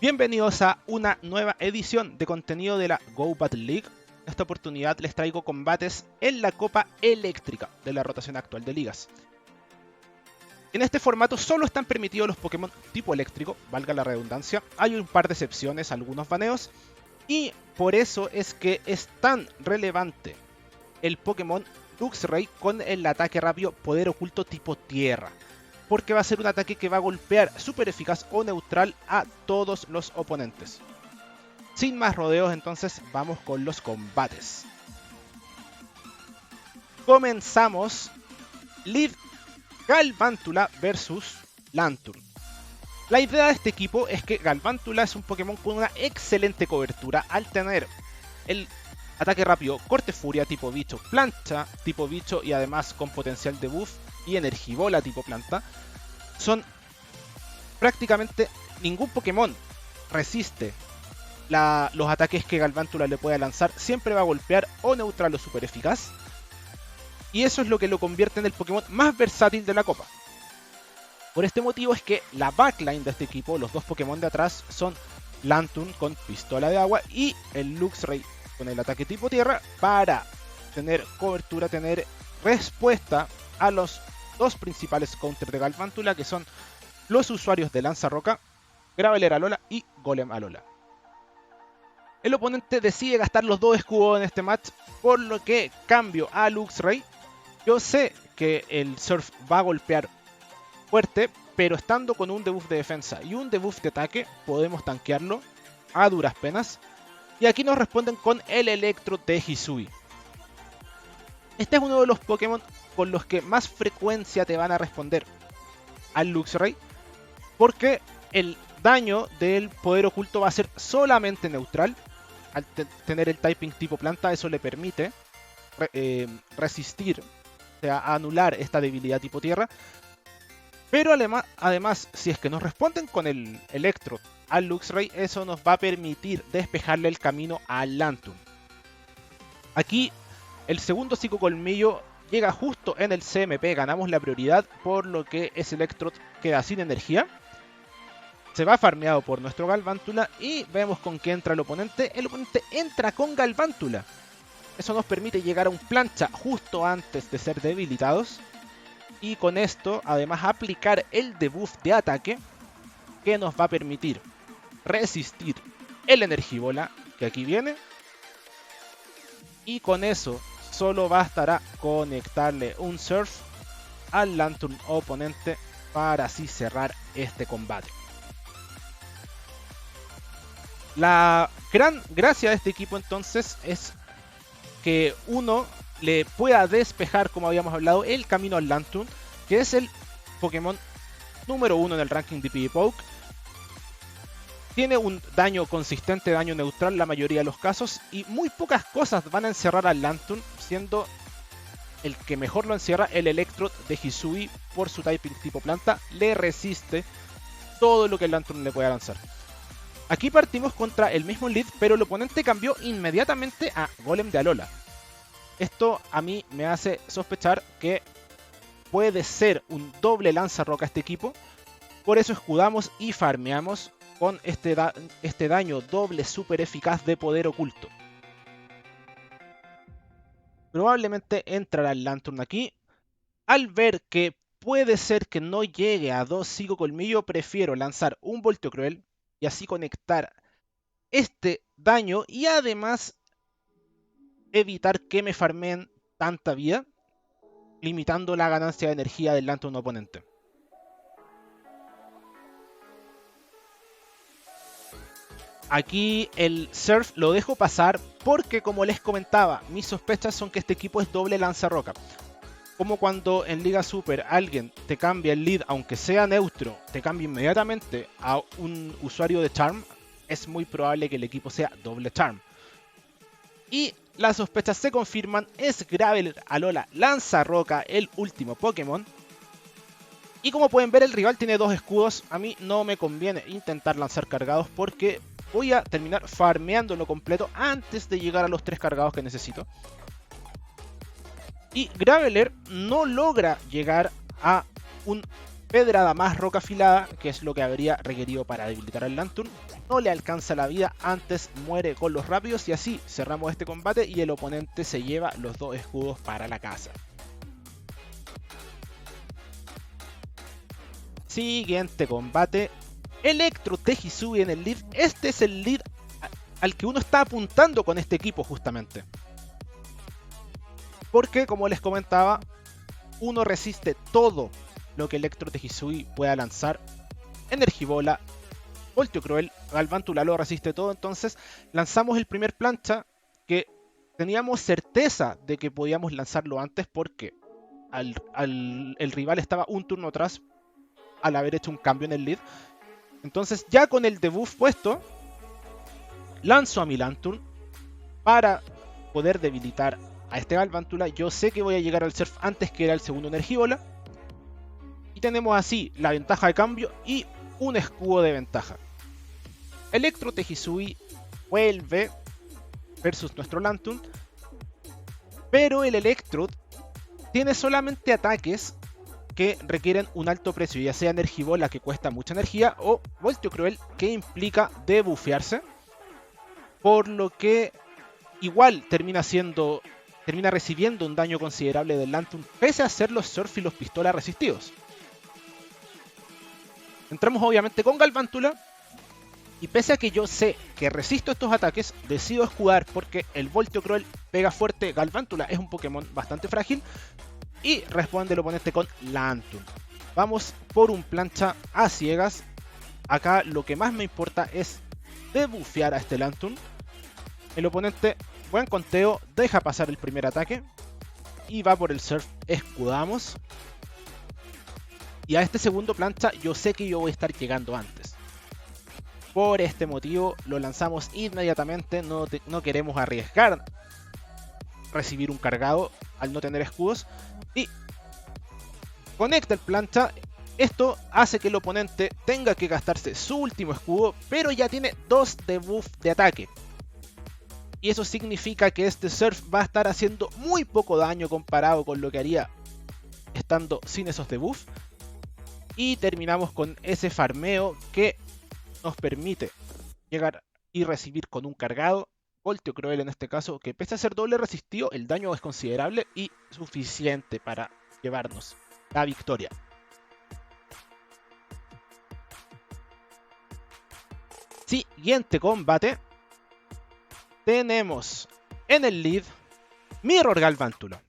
Bienvenidos a una nueva edición de contenido de la Go Battle League. En esta oportunidad les traigo combates en la Copa Eléctrica de la rotación actual de ligas. En este formato solo están permitidos los Pokémon tipo eléctrico, valga la redundancia. Hay un par de excepciones, algunos baneos, y por eso es que es tan relevante el Pokémon Luxray con el ataque rápido Poder Oculto tipo Tierra, porque va a ser un ataque que va a golpear súper eficaz o neutral a todos los oponentes. Sin más rodeos, entonces vamos con los combates. Comenzamos. Lead Galvantula versus Lanturn. La idea de este equipo es que Galvantula es un Pokémon con una excelente cobertura al tener el ataque rápido Corte Furia tipo bicho, plancha tipo bicho y además con potencial de buff y Energibola tipo planta. Prácticamente ningún Pokémon resiste los ataques que Galvantula le pueda lanzar. Siempre va a golpear o neutral o super eficaz. Y eso es lo que lo convierte en el Pokémon más versátil de la copa. Por este motivo es que la backline de este equipo, los dos Pokémon de atrás, son Lanturn con Pistola de Agua y el Luxray con el ataque tipo Tierra, para tener cobertura, tener respuesta a los dos principales counters de Galvantula, que son los usuarios de Lanza Roca, Graveler Alola y Golem Alola. El oponente decide gastar los dos escudos en este match, por lo que cambio a Luxray. Yo sé que el Surf va a golpear fuerte, pero estando con un debuff de defensa y un debuff de ataque, podemos tanquearlo a duras penas. Y aquí nos responden con el Electro de Hisui. Este es uno de los Pokémon con los que más frecuencia te van a responder al Luxray, porque el daño del poder oculto va a ser solamente neutral. Al tener el typing tipo planta, eso le permite resistir, o sea, anular esta debilidad tipo tierra. Pero además, si es que nos responden con el Electro al Luxray, eso nos va a permitir despejarle el camino al Lanturn. Aquí el segundo psicocolmillo llega justo en el CMP, ganamos la prioridad, por lo que ese Electro queda sin energía. Se va farmeado por nuestro Galvantula y vemos con qué entra el oponente. El oponente entra con Galvantula. Eso nos permite llegar a un plancha justo antes de ser debilitados. Y con esto, además, aplicar el debuff de ataque, que nos va a permitir resistir el Energibola, que aquí viene. Y con eso solo bastará conectarle un Surf al Lanturn oponente para así cerrar este combate. La gran gracia de este equipo entonces es que uno le pueda despejar, como habíamos hablado, el camino al Lanturn, que es el Pokémon número 1 en el ranking de PvPoke. Tiene un daño consistente, daño neutral la mayoría de los casos, y muy pocas cosas van a encerrar al Lanturn, siendo el que mejor lo encierra el Electro de Hisui por su typing tipo planta. Le resiste todo lo que el Lanturn le pueda lanzar. Aquí partimos contra el mismo lead, pero el oponente cambió inmediatamente a Golem de Alola. Esto a mí me hace sospechar que puede ser un doble lanza roca este equipo. Por eso escudamos y farmeamos con este daño doble super eficaz de poder oculto. Probablemente entrará el Lanturn aquí. Al ver que puede ser que no llegue a 2 psicocolmillo, prefiero lanzar un Volteo Cruel y así conectar este daño y además evitar que me farmeen tanta vida, limitando la ganancia de energía del Lanturn oponente. Aquí el Surf lo dejo pasar porque, como les comentaba, mis sospechas son que este equipo es doble lanza roca. Como cuando en Liga Super alguien te cambia el lead, aunque sea neutro, te cambia inmediatamente a un usuario de Charm, es muy probable que el equipo sea doble Charm. Y las sospechas se confirman, es Graveler Alola Lanza Roca el último Pokémon. Y como pueden ver, el rival tiene dos escudos. A mí no me conviene intentar lanzar cargados porque voy a terminar farmeándolo completo antes de llegar a los 3 cargados que necesito. Y Graveler no logra llegar a un pedrada más roca afilada, que es lo que habría requerido para debilitar al Lanturn. No le alcanza la vida, antes muere con los rápidos y así cerramos este combate y el oponente se lleva los 2 escudos para la casa. Siguiente combate, Electro Tehisui en el lead. Este es el lead al que uno está apuntando con este equipo justamente. Porque como les comentaba, uno resiste todo lo que Electro Tehisui pueda lanzar. Energibola, Voltio Cruel, Galvántula lo resiste todo. Entonces lanzamos el primer plancha que teníamos certeza de que podíamos lanzarlo antes porque el rival estaba un turno atrás al haber hecho un cambio en el lead. Entonces ya con el debuff puesto, lanzo a mi Lanturn para poder debilitar a este Galvántula. Yo sé que voy a llegar al Surf antes que era el segundo Energibola. Y tenemos así la ventaja de cambio y un escudo de ventaja. Electro Tehisui vuelve versus nuestro Lanturn. Pero el Electrode tiene solamente ataques que requieren un alto precio, ya sea Energibola, que cuesta mucha energía, o Voltio Cruel, que implica debufearse. Por lo que igual termina recibiendo un daño considerable del Lanturn, pese a ser los Surf y los Pistola resistidos. Entramos obviamente con Galvántula. Y pese a que yo sé que resisto estos ataques, decido escudar porque el Voltio Cruel pega fuerte. Galvántula es un Pokémon bastante frágil. Y responde el oponente con Lanturn. Vamos por un plancha a ciegas. Acá lo que más me importa es debufear a este Lanturn. El oponente, buen conteo, deja pasar el primer ataque. Y va por el Surf, escudamos. Y a este segundo plancha yo sé que yo voy a estar llegando antes. Por este motivo lo lanzamos inmediatamente. No queremos arriesgar recibir un cargado al no tener escudos. Y conecta el plancha. Esto hace que el oponente tenga que gastarse su último escudo, pero ya tiene 2 debuff de ataque. Y eso significa que este Surf va a estar haciendo muy poco daño comparado con lo que haría estando sin esos debuffs. Y terminamos con ese farmeo que nos permite llegar y recibir con un cargado. Voltio Cruel en este caso, que pese a ser doble resistido, el daño es considerable y suficiente para llevarnos la victoria. Siguiente combate. Tenemos en el lead Mirror Galvántula.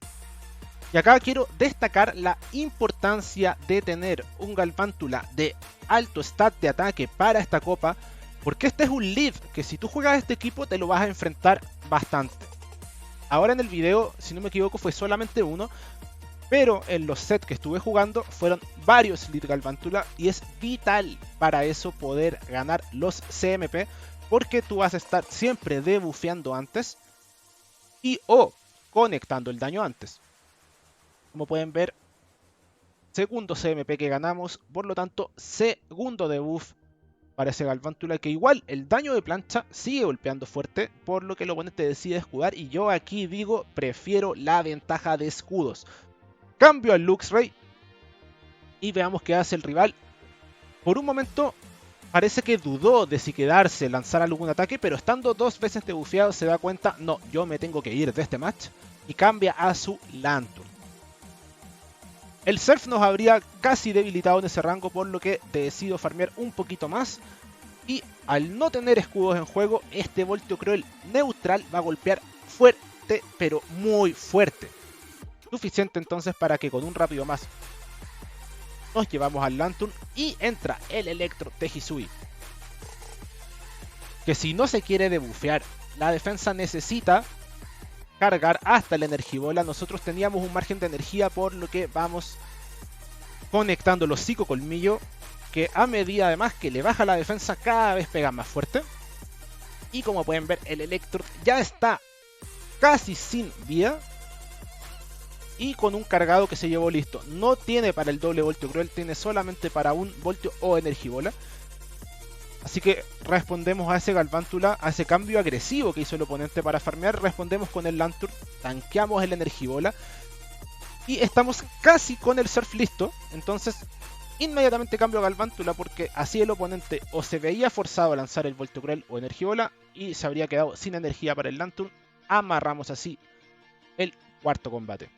Y acá quiero destacar la importancia de tener un Galvántula de alto stat de ataque para esta copa, porque este es un lead que si tú juegas a este equipo te lo vas a enfrentar bastante. Ahora en el video, si no me equivoco, fue solamente uno, pero en los sets que estuve jugando fueron varios lead Galvántula y es vital para eso poder ganar los CMP, porque tú vas a estar siempre debufeando antes y o conectando el daño antes. Como pueden ver, segundo CMP que ganamos, por lo tanto, segundo debuff para ese Galvántula, que igual el daño de plancha sigue golpeando fuerte, por lo que el oponente decide escudar, y yo aquí digo, prefiero la ventaja de escudos. Cambio al Luxray y veamos qué hace el rival. Por un momento parece que dudó de si quedarse, lanzar algún ataque, pero estando 2 veces debufeado se da cuenta, no, yo me tengo que ir de este match, y cambia a su Lanturn. El Surf nos habría casi debilitado en ese rango, por lo que decido farmear un poquito más. Y al no tener escudos en juego, este Voltio Cruel neutral va a golpear fuerte, pero muy fuerte. Suficiente entonces para que con un rápido más nos llevamos al Lanturn y entra el Electro Tehisui. Que si no se quiere debufear, la defensa necesita cargar hasta la Energibola. Nosotros teníamos un margen de energía, por lo que vamos conectando los psicocolmillo, que a medida además que le baja la defensa cada vez pega más fuerte. Y como pueden ver, el Electro ya está casi sin vida y con un cargado que se llevó listo. No tiene para el doble Voltio Cruel, tiene solamente para un Voltio o Energibola. Así que respondemos a ese Galvántula, a ese cambio agresivo que hizo el oponente para farmear. Respondemos con el Lanturn, tanqueamos el Energibola y estamos casi con el Surf listo. Entonces Inmediatamente cambio a Galvántula porque así el oponente o se veía forzado a lanzar el Voltio Cruel o Energibola y se habría quedado sin energía para el Lanturn. Amarramos así el cuarto combate.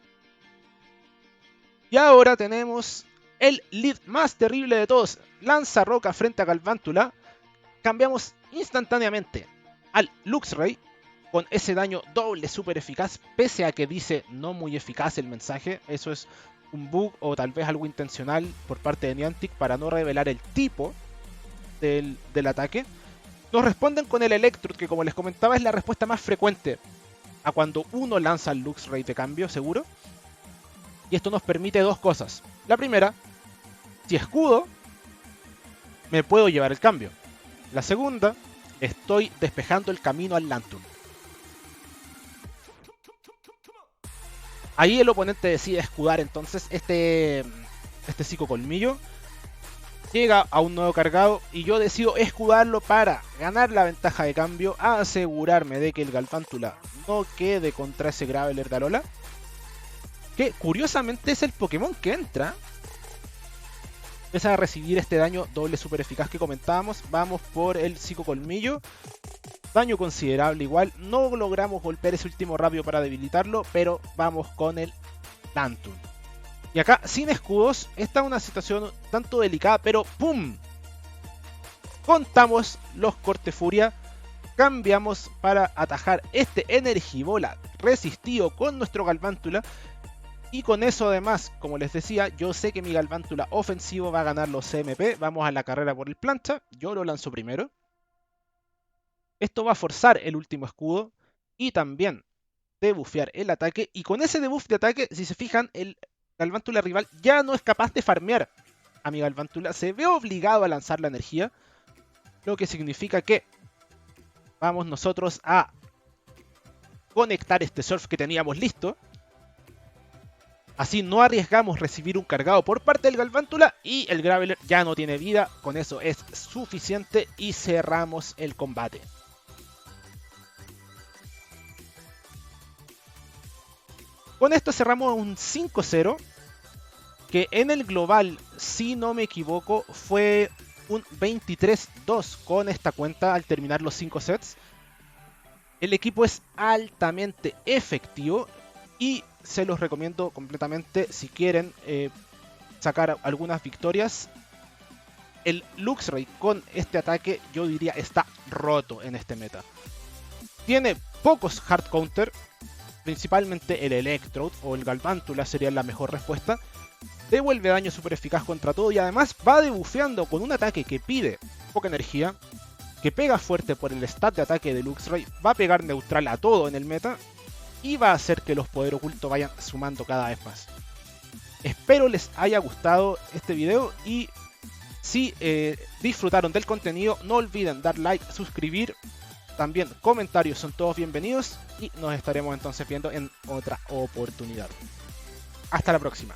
Y ahora tenemos el lead más terrible de todos. Lanza Roca frente a Galvántula. Cambiamos instantáneamente al Luxray con ese daño doble super eficaz, pese a que dice no muy eficaz el mensaje. Eso es un bug o tal vez algo intencional por parte de Niantic para no revelar el tipo del ataque. Nos responden con el Electrode, que como les comentaba es la respuesta más frecuente a cuando uno lanza el Luxray de cambio, seguro. Y esto nos permite dos cosas. La primera, si escudo, me puedo llevar el cambio. La segunda, estoy despejando el camino al Lanturn. Ahí el oponente decide escudar entonces este psicocolmillo. Llega a un nuevo cargado y yo decido escudarlo para ganar la ventaja de cambio, asegurarme de que el Galvántula no quede contra ese Graveler de Alola, que curiosamente es el Pokémon que entra. Empieza a recibir este daño doble super eficaz que comentábamos. Vamos por el psicocolmillo. Daño considerable igual. No logramos golpear ese último rápido para debilitarlo, pero vamos con el Lanturn. Y acá, sin escudos, esta es una situación tanto delicada, pero ¡pum! Contamos los Cortefuria. Cambiamos para atajar este Energibola resistido con nuestro Galvántula. Y con eso además, como les decía, yo sé que mi Galvántula ofensivo va a ganar los CMP. Vamos a la carrera por el plancha. Yo lo lanzo primero. Esto va a forzar el último escudo y también debufear el ataque. Y con ese debuff de ataque, si se fijan, el Galvántula rival ya no es capaz de farmear a mi Galvántula. Se ve obligado a lanzar la energía. Lo que significa que vamos nosotros a conectar este Surf que teníamos listo. Así no arriesgamos recibir un cargado por parte del Galvántula y el Graveler ya no tiene vida. Con eso es suficiente y cerramos el combate. Con esto cerramos un 5-0, que en el global, si no me equivoco, fue un 23-2 con esta cuenta al terminar los 5 sets. El equipo es altamente efectivo y se los recomiendo completamente si quieren sacar algunas victorias. El Luxray con este ataque yo diría está roto en este meta. Tiene pocos hard counter, principalmente el Electrode o el Galvántula sería la mejor respuesta. Devuelve daño super eficaz contra todo y además va debufeando con un ataque que pide poca energía, que pega fuerte por el stat de ataque de Luxray, va a pegar neutral a todo en el meta y va a hacer que los poderes ocultos vayan sumando cada vez más. Espero les haya gustado este video y si disfrutaron del contenido no olviden dar like, suscribir, también comentarios son todos bienvenidos y nos estaremos entonces viendo en otra oportunidad. Hasta la próxima.